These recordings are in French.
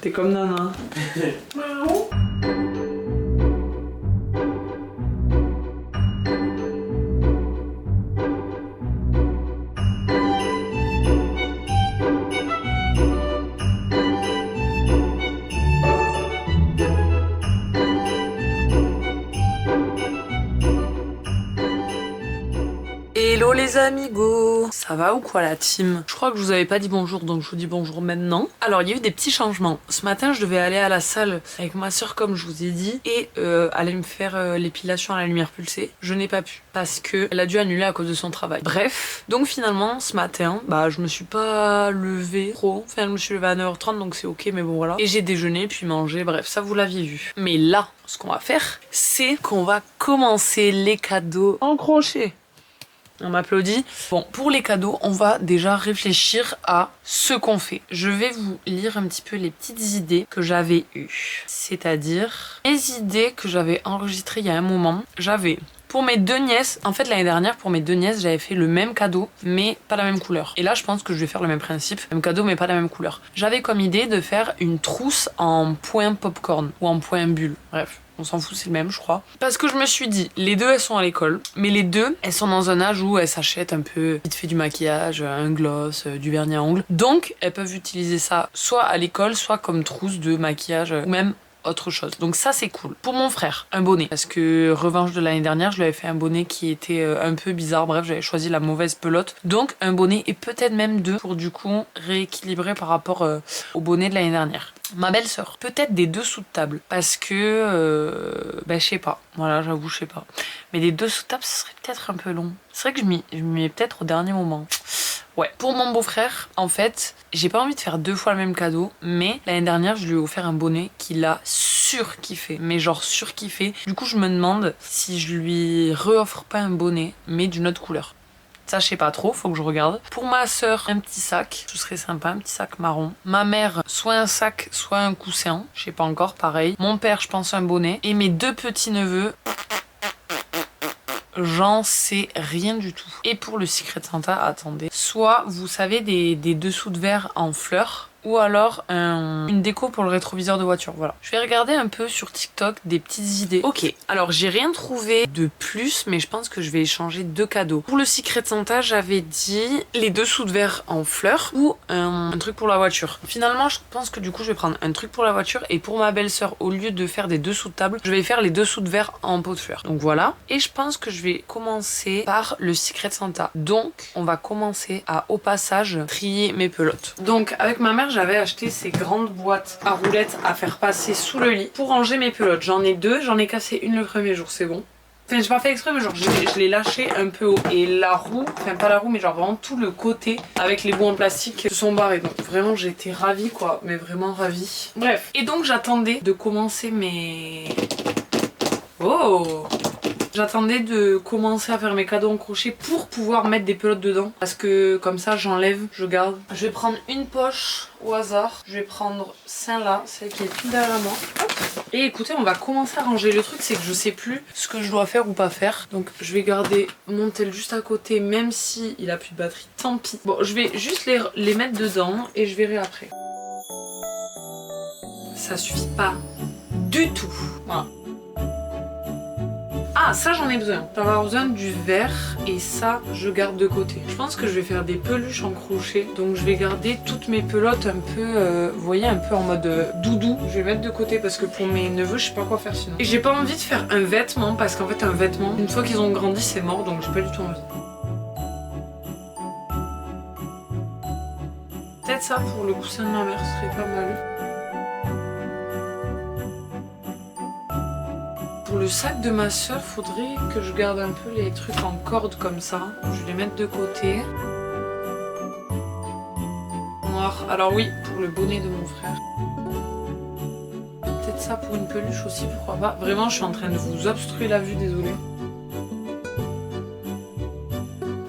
T'es comme Nana. Hello les amigos, ça va ou quoi la team? Je crois que je vous avais pas dit bonjour donc je vous dis bonjour maintenant. Alors il y a eu des petits changements. Ce matin je devais aller à la salle avec ma soeur comme je vous ai dit et aller me faire l'épilation à la lumière pulsée. Je n'ai pas pu parce que elle a dû annuler à cause de son travail. Bref, donc finalement ce matin je me suis pas levée trop. Enfin je me suis levée à 9h30 donc c'est ok mais bon voilà. Et j'ai déjeuné puis mangé, bref ça vous l'aviez vu. Mais là ce qu'on va faire c'est qu'on va commencer les cadeaux en crochet. On m'applaudit. Bon, pour les cadeaux, on va déjà réfléchir à ce qu'on fait. Je vais vous lire un petit peu les petites idées que j'avais eues. C'est-à-dire, les idées que j'avais enregistrées il y a un moment. J'avais, pour mes deux nièces, en fait l'année dernière, pour mes deux nièces, j'avais fait le même cadeau, mais pas la même couleur. Et là, je pense que je vais faire le même principe. Même cadeau, mais pas la même couleur. J'avais comme idée de faire une trousse en point popcorn ou en point bulle. Bref. On s'en fout, c'est le même, je crois. Parce que je me suis dit, les deux, elles sont à l'école. Mais les deux, elles sont dans un âge où elles s'achètent un peu vite fait du maquillage, un gloss, du vernis à ongles. Donc, elles peuvent utiliser ça soit à l'école, soit comme trousse de maquillage, ou même autre chose. Donc ça, c'est cool. Pour mon frère, un bonnet. Parce que, revanche de l'année dernière, je lui avais fait un bonnet qui était un peu bizarre. Bref, j'avais choisi la mauvaise pelote. Donc, un bonnet et peut-être même deux pour du coup rééquilibrer par rapport au bonnet de l'année dernière. Ma belle-sœur, peut-être des dessous de table parce que je sais pas, voilà j'avoue je sais pas, mais des dessous de table ce serait peut-être un peu long, c'est vrai que je m'y mets peut-être au dernier moment. Ouais, pour mon beau-frère, en fait, j'ai pas envie de faire deux fois le même cadeau, mais l'année dernière, je lui ai offert un bonnet qu'il a surkiffé, mais genre surkiffé. Du coup, je me demande si je lui re-offre pas un bonnet, mais d'une autre couleur. Ça, je sais pas trop, faut que je regarde. Pour ma soeur, un petit sac, ce serait sympa, un petit sac marron. Ma mère, soit un sac, soit un coussin, je sais pas encore, pareil. Mon père, je pense un bonnet. Et mes deux petits neveux, j'en sais rien du tout. Et pour le Secret Santa, attendez. Soit, vous savez, des dessous de verre en fleurs, ou alors une déco pour le rétroviseur de voiture, voilà. Je vais regarder un peu sur TikTok des petites idées. Ok, alors j'ai rien trouvé de plus, mais je pense que je vais échanger deux cadeaux. Pour le Secret Santa, j'avais dit les dessous de verre en fleurs ou un truc pour la voiture. Finalement, je pense que du coup, je vais prendre un truc pour la voiture et pour ma belle-sœur, au lieu de faire des dessous de table, je vais faire les dessous de verre en pot de fleurs. Donc voilà. Et je pense que je vais commencer par le Secret Santa. Donc, on va commencer à, au passage, trier mes pelotes. Donc, avec ma mère, j'avais acheté ces grandes boîtes à roulettes à faire passer sous le lit pour ranger mes pelotes. J'en ai deux, j'en ai cassé une le premier jour, c'est bon. Enfin, j'ai pas fait exprès, mais genre je l'ai lâché un peu haut. Et la roue, enfin pas la roue, mais genre vraiment tout le côté avec les bouts en plastique se sont barrés. Donc vraiment, j'étais ravie quoi, mais vraiment ravie. Bref, et donc j'attendais de commencer mes... Oh! J'attendais de commencer à faire mes cadeaux en crochet pour pouvoir mettre des pelotes dedans. Parce que comme ça j'enlève, je garde. Je vais prendre une poche au hasard. Je vais prendre celle-là, celle qui est tout derrière moi. Hop. Et écoutez, on va commencer à ranger. Le truc c'est que je sais plus ce que je dois faire ou pas faire. Donc je vais garder mon tel juste à côté même si il a plus de batterie. Tant pis. Bon, je vais juste les mettre dedans et je verrai après. Ça suffit pas du tout. Voilà. Ah, ça j'en ai besoin. Je vais avoir besoin du vert et ça je garde de côté. Je pense que je vais faire des peluches en crochet. Donc je vais garder toutes mes pelotes un peu, vous voyez, un peu en mode doudou. Je vais mettre de côté parce que pour mes neveux, je sais pas quoi faire sinon. Et j'ai pas envie de faire un vêtement parce qu'en fait un vêtement, une fois qu'ils ont grandi, c'est mort. Donc j'ai pas du tout envie. Peut-être ça pour le coussin de ma mère, ce serait pas mal. Pour le sac de ma soeur, faudrait que je garde un peu les trucs en corde comme ça. Je vais les mettre de côté. Noir. Alors oui, pour le bonnet de mon frère. Peut-être ça pour une peluche aussi, pourquoi pas. Vraiment, je suis en train de vous obstruer la vue, désolée.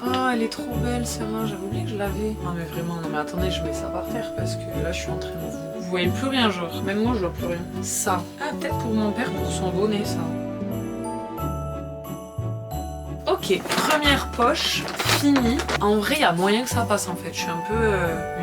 Ah, elle est trop belle celle-là, j'avais oublié que je l'avais. Non mais vraiment, non mais attendez, je mets ça par terre parce que là je suis en train de vous... Vous voyez plus rien genre, même moi je vois plus rien. Ça. Ah, peut-être pour mon père, pour son bonnet ça. Ok, première poche finie. En vrai, il y a moyen que ça passe en fait. Je suis un peu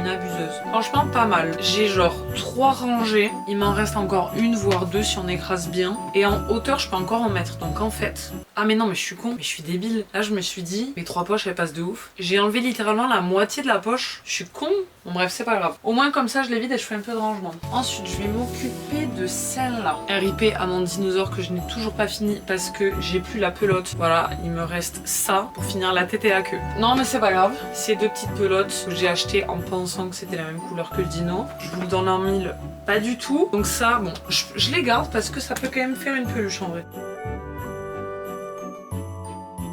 une abuseuse. Franchement pas mal. J'ai genre 3 rangées. Il m'en reste encore une voire 2 si on écrase bien. Et en hauteur je peux encore en mettre. Donc en fait... Ah mais non mais je suis con, mais je suis débile. Là je me suis dit, mes 3 poches elles passent de ouf. J'ai enlevé littéralement la moitié de la poche. Je suis con. Bon bref c'est pas grave. Au moins comme ça je les vide et je fais un peu de rangement. Ensuite je vais m'occuper de celle-là. RIP à mon dinosaure que je n'ai toujours pas fini parce que j'ai plus la pelote. Voilà, il me reste ça pour finir la tête et la queue. Non mais c'est pas grave. Ces 2 petites pelotes que j'ai achetées en pensant que c'était la même couleur que le dino. Je vous le donne en mille, pas du tout. Donc ça, bon, je les garde parce que ça peut quand même faire une peluche en vrai.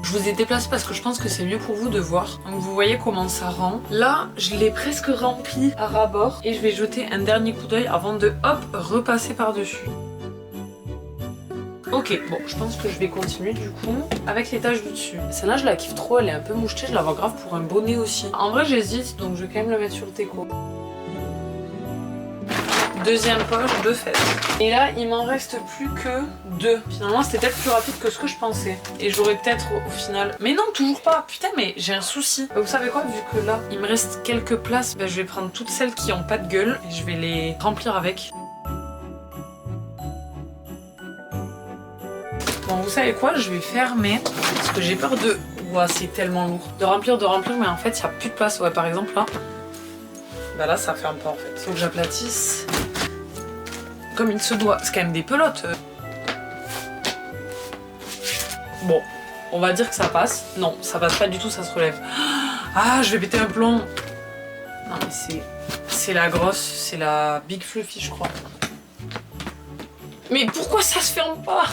Je vous ai déplacé parce que je pense que c'est mieux pour vous de voir. Donc vous voyez comment ça rend. Là, je l'ai presque rempli à ras-bord et je vais jeter un dernier coup d'œil avant de hop, repasser par-dessus. Ok, bon, je pense que je vais continuer du coup avec les taches du dessus. Celle-là, je la kiffe trop, elle est un peu mouchetée, je la vois grave pour un bonnet aussi. En vrai, j'hésite, donc je vais quand même le mettre sur le teco. Deuxième poche de fête. Et là, il m'en reste plus que 2. Finalement, c'était peut-être plus rapide que ce que je pensais. Et j'aurais peut-être au final... Mais non, toujours pas. Putain, mais j'ai un souci. Vous savez quoi, vu que là, il me reste quelques places, ben, je vais prendre toutes celles qui ont pas de gueule et je vais les remplir avec. Bon, vous savez quoi, je vais fermer parce que j'ai peur de... Ouah, c'est tellement lourd. De remplir, mais en fait, il n'y a plus de place. Ouais, par exemple, là. Bah là, ça ferme pas en fait. Faut que j'aplatisse comme il se doit. C'est quand même des pelotes. Bon, on va dire que ça passe. Non, ça passe pas du tout, ça se relève. Ah, je vais péter un plomb. Non, mais c'est la grosse, c'est la Big Fluffy, je crois. Mais pourquoi ça se ferme pas?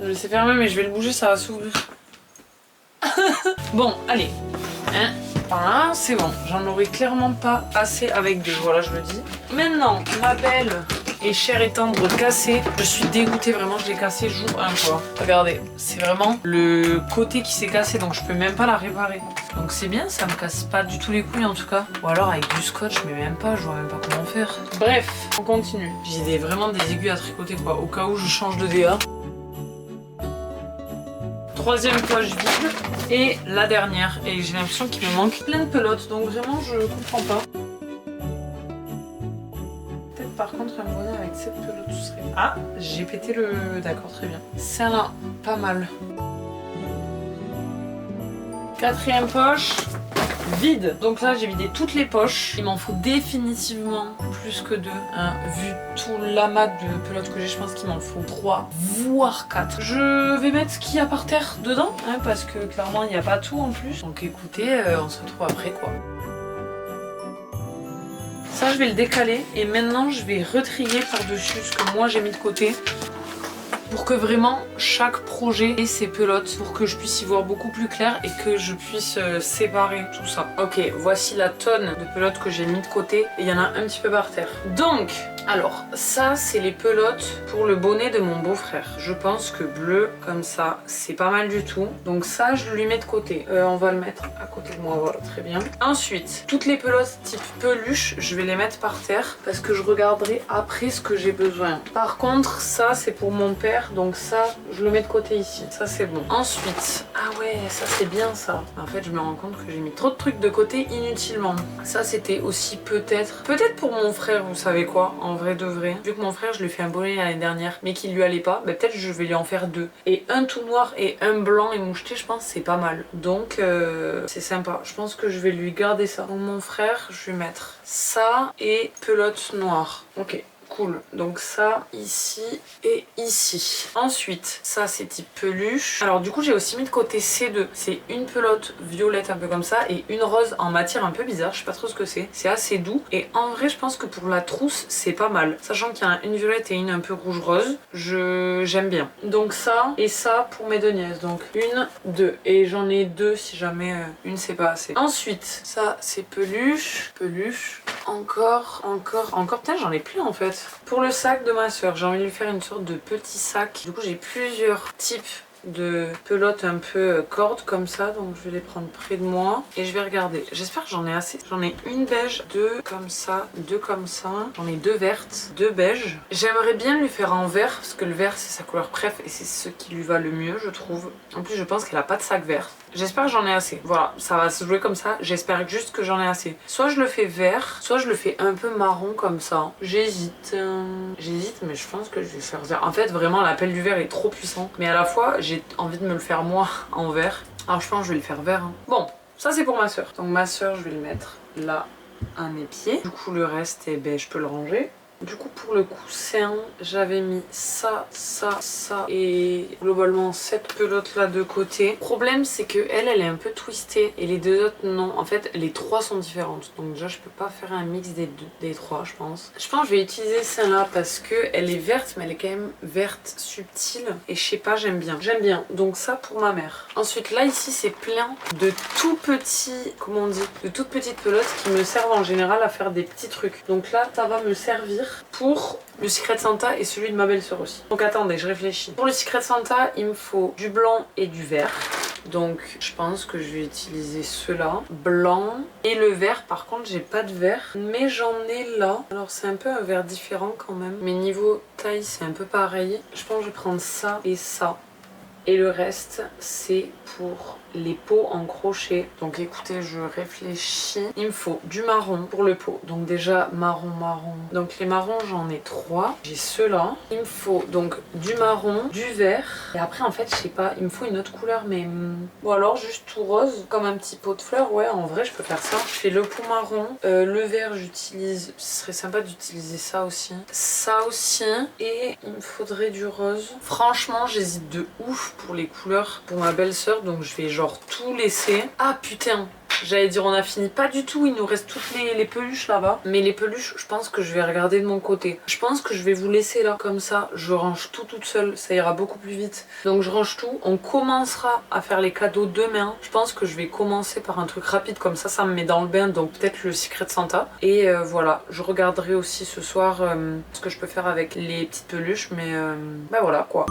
Je le sais fermer, mais je vais le bouger, ça va s'ouvrir. Bon, allez. Hein? Voilà, c'est bon. J'en aurais clairement pas assez avec 2. Voilà, je le dis. Maintenant, ma belle et chère et tendre cassée. Je suis dégoûtée, vraiment, je l'ai cassée jour 1 quoi. Regardez, c'est vraiment le côté qui s'est cassé, donc je peux même pas la réparer. Donc c'est bien, ça me casse pas du tout les couilles en tout cas. Ou alors avec du scotch, mais même pas, je vois même pas comment faire. Bref, on continue. J'ai vraiment des aiguilles à tricoter quoi, au cas où je change de DA. Troisième poche vide et la dernière, et j'ai l'impression qu'il me manque plein de pelotes, donc vraiment je comprends pas. Peut-être par contre un bonnet avec cette pelote tout serait... Ah, j'ai pété le... D'accord, très bien. Celle-là, pas mal. Quatrième poche, vide. Donc là j'ai vidé toutes les poches. Il m'en faut définitivement plus que 2. Hein. Vu tout l'amas de pelotes que j'ai, je pense qu'il m'en faut 3 voire 4. Je vais mettre ce qu'il y a par terre dedans, hein, parce que clairement il n'y a pas tout en plus. Donc écoutez, on se retrouve après quoi. Ça je vais le décaler et maintenant je vais retrier par-dessus ce que moi j'ai mis de côté. Pour que vraiment chaque projet ait ses pelotes, pour que je puisse y voir beaucoup plus clair et que je puisse séparer tout ça. Ok, voici la tonne de pelotes que j'ai mis de côté et il y en a un petit peu par terre. Donc, alors, ça c'est les pelotes pour le bonnet de mon beau-frère. Je pense que bleu comme ça, c'est pas mal du tout. Donc ça, je lui mets de côté. On va le mettre à côté de moi, voilà, très bien. Ensuite, toutes les pelotes type peluche, je vais les mettre par terre parce que je regarderai après ce que j'ai besoin. Par contre, ça c'est pour mon père. Donc ça, je le mets de côté ici. Ça, c'est bon. Ensuite, ah ouais, ça, c'est bien ça. En fait, je me rends compte que j'ai mis trop de trucs de côté inutilement. Ça, c'était aussi peut-être pour mon frère, vous savez quoi, en vrai de vrai. Vu que mon frère, je lui ai fait un bonnet l'année dernière, mais qu'il lui allait pas, bah, peut-être je vais lui en faire 2. Et un tout noir et un blanc et moucheté, je pense, c'est pas mal. Donc, c'est sympa. Je pense que je vais lui garder ça. Donc, mon frère, je vais mettre ça et pelote noire. Ok. Cool, donc ça ici et ici. Ensuite, ça c'est type peluche. Alors du coup j'ai aussi mis de côté ces 2. C'est une pelote violette un peu comme ça et une rose en matière un peu bizarre, je sais pas trop ce que c'est. C'est assez doux et en vrai je pense que pour la trousse c'est pas mal. Sachant qu'il y a une violette et une un peu rouge rose, j'aime bien. Donc ça et ça pour mes 2 nièces. Donc 1, 2 et j'en ai 2 si jamais une c'est pas assez. Ensuite, ça c'est peluche, encore, putain j'en ai plus en fait. Pour le sac de ma soeur, j'ai envie de lui faire une sorte de petit sac. Du coup, j'ai plusieurs types de pelotes un peu cordes comme ça, donc je vais les prendre près de moi et je vais regarder. J'espère que j'en ai assez. J'en ai une beige, 2 comme ça, 2 comme ça. J'en ai 2 vertes, 2 beiges. J'aimerais bien lui faire en vert parce que le vert c'est sa couleur préf et c'est ce qui lui va le mieux, je trouve. En plus, je pense qu'elle a pas de sac vert. J'espère que j'en ai assez. Voilà, ça va se jouer comme ça. J'espère juste que j'en ai assez. Soit je le fais vert, soit je le fais un peu marron comme ça. J'hésite. J'hésite, mais je pense que je vais faire vert. En fait, vraiment, l'appel du vert est trop puissant. Mais à la fois, j'ai envie de me le faire moi en vert. Alors je pense que je vais le faire vert. Hein. Bon, ça c'est pour ma soeur. Donc ma soeur, je vais le mettre là à mes pieds. Du coup, le reste, eh ben, je peux le ranger. Du coup, pour le coussin, j'avais mis ça, ça, ça et globalement cette pelote là de côté. Le problème, c'est que elle est un peu twistée et les deux autres non. En fait, les trois sont différentes. Donc déjà, je peux pas faire un mix des trois, je pense. Je pense que je vais utiliser celle-là parce que elle est verte, mais elle est quand même verte subtile et je sais pas, j'aime bien. J'aime bien. Donc ça pour ma mère. Ensuite, là ici, c'est plein de tout petits, comment on dit, de toutes petites pelotes qui me servent en général à faire des petits trucs. Donc là, ça va me servir pour le Secret Santa et celui de ma belle-sœur aussi. Donc attendez, je réfléchis. Pour le Secret Santa, il me faut du blanc et du vert. Donc je pense que je vais utiliser ceux-là. Blanc et le vert. Par contre, j'ai pas de vert, mais j'en ai là. Alors c'est un peu un vert différent quand même. Mais niveau taille, c'est un peu pareil. Je pense que je vais prendre ça et ça. Et le reste, c'est pour les pots en crochet. Donc écoutez, je réfléchis. Il me faut du marron pour le pot. Donc déjà, marron. Donc les marrons, j'en ai 3. J'ai ceux-là. Il me faut donc du marron, du vert. Et après, en fait, je sais pas, il me faut une autre couleur, mais... Ou alors juste tout rose, comme un petit pot de fleurs. Ouais, en vrai, je peux faire ça. Je fais le pot marron. Le vert, j'utilise... Ce serait sympa d'utiliser ça aussi. Ça aussi. Et il me faudrait du rose. Franchement, j'hésite de ouf pour les couleurs pour ma belle-sœur, donc je vais genre tout laisser. Ah putain, j'allais dire on a fini, pas du tout, il nous reste toutes les peluches là-bas, mais les peluches je pense que je vais regarder de mon côté. Je pense que je vais vous laisser là, comme ça je range tout toute seule, ça ira beaucoup plus vite. Donc je range tout, on commencera à faire les cadeaux demain. Je pense que je vais commencer par un truc rapide, comme ça me met dans le bain, donc peut-être le Secret Santa. Et voilà, je regarderai aussi ce soir ce que je peux faire avec les petites peluches, mais bah voilà quoi.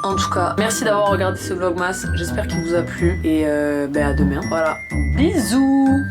En tout cas, merci d'avoir regardé ce vlogmas, j'espère qu'il vous a plu et à demain. Voilà, bisous.